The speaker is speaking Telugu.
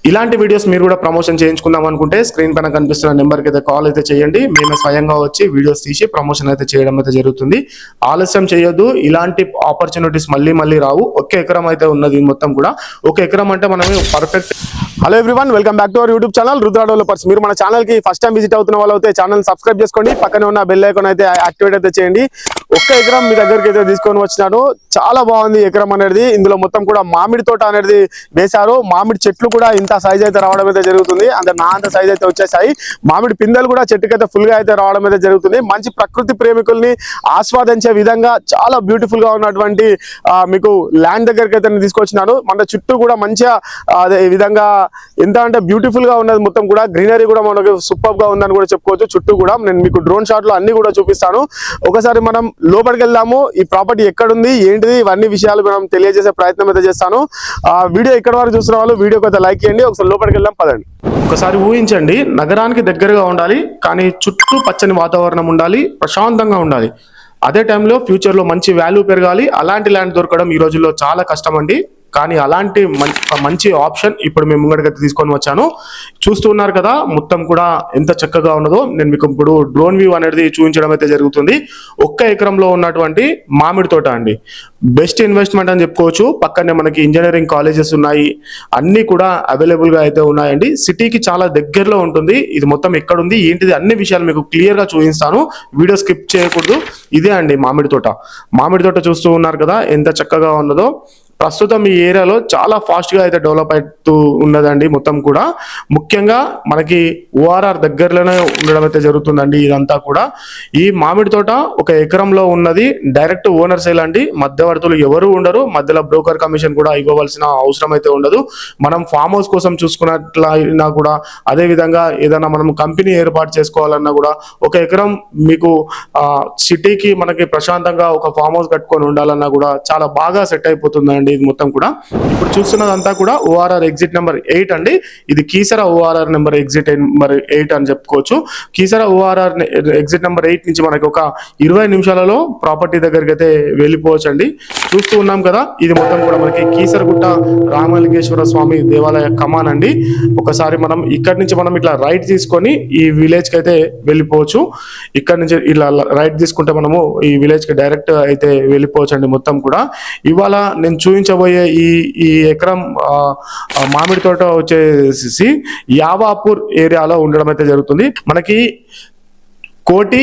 ఇలాంటి వీడియోస్ మీరు కూడా ప్రమోషన్ చేయించుకుందాం అనుకుంటే స్క్రీన్ పైన కనిపిస్తున్న నెంబర్కి అయితే కాల్ అయితే చేయండి. మేమే స్వయంగా వచ్చి వీడియోస్ తీసి ప్రమోషన్ అయితే చేయడం అయితే జరుగుతుంది. ఆలస్యం చేయొద్దు. ఇలాంటి ఆపర్చునిటీస్ మళ్ళీ రావు. ఒక ఎకరం అయితే ఉన్నది మొత్తం కూడా. ఒక ఎకరం అంటే మనమే perfect. Hello everyone, welcome back to our YouTube channel Rudra developers. మీరు మన ఛానల్ కి ఫస్ట్ టైం విజిట్ అవుతున్న వాళ్ళు అయితే ఛానల్ సబ్స్క్రైబ్ చేసుకోండి. పక్కనే ఉన్న బెల్ ఐకాన్ అయితే యాక్టివేట్ అయితే చేయండి. ఒక్క ఎకరం మీ దగ్గరికి అయితే తీసుకొని వచ్చినాను. చాలా బాగుంది ఎకరం అనేది. ఇందులో మొత్తం కూడా మామిడి తోట అనేది వేశారు. మామిడి చెట్లు కూడా ఇంత సైజ్ అయితే రావడం అయితే జరుగుతుంది. అంటే నా అంత సైజ్ అయితే వచ్చేసాయి. మామిడి పిందెలు కూడా చెట్టుకైతే ఫుల్ గా అయితే రావడం అయితే జరుగుతుంది. మంచి ప్రకృతి ప్రేమికుల్ని ఆస్వాదించే విధంగా చాలా బ్యూటిఫుల్ గా ఉన్నటువంటి మీకు ల్యాండ్ దగ్గరికి అయితే తీసుకొచ్చినాను. మన చుట్టూ కూడా మంచిగా అదే విధంగా ఎంత అంటే బ్యూటిఫుల్ గా ఉన్నది. మొత్తం కూడా గ్రీనరీ కూడా మనకి సూపర్ గా ఉందని కూడా చెప్పుకోవచ్చు. చుట్టూ కూడా నేను మీకు డ్రోన్ షాట్ లో అన్ని కూడా చూపిస్తాను. ఒకసారి మనం లోపలికి వెళ్దాము. ఈ ప్రాపర్టీ ఎక్కడుంది ఏంటిది ఇవన్నీ విషయాలు మనం తెలియజేసే ప్రయత్నం అయితే చేస్తాను. వీడియో ఇక్కడ వరకు చూస్తున్న వాళ్ళు వీడియోకి అయితే లైక్ చేయండి. ఒకసారి లోపలికి వెళ్దాం పదండి. ఒకసారి ఊహించండి, నగరానికి దగ్గరగా ఉండాలి, కానీ చుట్టూ పచ్చని వాతావరణం ఉండాలి, ప్రశాంతంగా ఉండాలి. అదే టైంలో ఫ్యూచర్లో మంచి వాల్యూ పెరగాలి. అలాంటి ల్యాండ్ దొరకడం ఈ రోజుల్లో చాలా కష్టం అండి. కానీ అలాంటి మంచి ఆప్షన్ ఇప్పుడు మేము ముంగడికి తీసుకొని వచ్చాను. చూస్తూ ఉన్నారు కదా మొత్తం కూడా ఎంత చక్కగా ఉన్నదో. నేను మీకు ఇప్పుడు డ్రోన్ వ్యూ అనేది చూపించడం అయితే జరుగుతుంది. ఒక్క ఎకరంలో ఉన్నటువంటి మామిడి తోట అండి. బెస్ట్ ఇన్వెస్ట్మెంట్ అని చెప్పుకోవచ్చు. పక్కనే మనకి ఇంజనీరింగ్ కాలేజెస్ ఉన్నాయి, అన్ని కూడా అవైలబుల్ గా అయితే ఉన్నాయండి. సిటీకి చాలా దగ్గరలో ఉంటుంది. ఇది మొత్తం ఎక్కడుంది ఏంటిది అన్ని విషయాలు మీకు క్లియర్ గా చూపిస్తాను. వీడియో స్కిప్ చేయకూడదు. ఇదే అండి మామిడి తోట. మామిడి తోట చూస్తూ ఉన్నారు కదా ఎంత చక్కగా ఉన్నదో. ప్రస్తుతం ఈ ఏరియాలో చాలా ఫాస్ట్ గా అయితే డెవలప్ అవుతూ ఉన్నదండి. మొత్తం కూడా ముఖ్యంగా మనకి ఓఆర్ఆర్ దగ్గరలోనే ఉండడం అయితే జరుగుతుందండి. ఇదంతా కూడా ఈ మామిడి తోట ఒక ఎకరంలో ఉన్నది. డైరెక్ట్ ఓనర్ సేల్ అండి. మధ్యవర్తులు ఎవరు ఉండరు. మధ్యలో బ్రోకర్ కమిషన్ కూడా ఇవ్వవలసిన అవసరం అయితే ఉండదు. మనం ఫామ్ హౌస్ కోసం చూసుకున్నట్లయినా కూడా, అదే విధంగా ఏదైనా మనం కంపెనీ ఏర్పాటు చేసుకోవాలన్నా కూడా, ఒక ఎకరం మీకు సిటీకి మనకి ప్రశాంతంగా ఒక ఫామ్ హౌస్ కట్టుకొని ఉండాలన్నా కూడా చాలా బాగా సెట్ అయిపోతుందండి. ఇది మొత్తం కూడా ఇప్పుడు చూస్తున్నదంతా కూడా ఓఆర్ఆర్ ఎగ్జిట్ నెంబర్ 8 అండి. ఇది Keesara ORR number exit number 8 అని చెప్పుకోవచ్చు. కీసరా ఓఆర్ఆర్ ఎగ్జిట్ నెంబర్ 8 నుంచి మనకి ఒక 20 నిమిషాలలో ప్రాపర్టీ దగ్గరికి అయితే వెళ్ళిపోవచ్చు అండి. చూస్తూ ఉన్నాం కదా, ఇది మొత్తం కూడా మనకి కీసరగుట్ట రామలింగేశ్వర స్వామి దేవాలయ కమాన్ అండి. ఒకసారి మనం ఇక్కడ నుంచి మనం ఇట్లా రైట్ తీసుకొని ఈ విలేజ్ కి అయితే వెళ్ళిపోవచ్చు. ఇక్కడ నుంచి ఇలా రైట్ తీసుకుంటే మనము ఈ విలేజ్ కి డైరెక్ట్ అయితే వెళ్ళిపోవచ్చు అండి. మొత్తం కూడా ఇవాళ నేను చూపించబోయే ఈ ఎకరం మామిడి తోట వచ్చేసి యావాపూర్ ఏరియాలో ఉండడం అయితే జరుగుతుంది. మనకి కోటి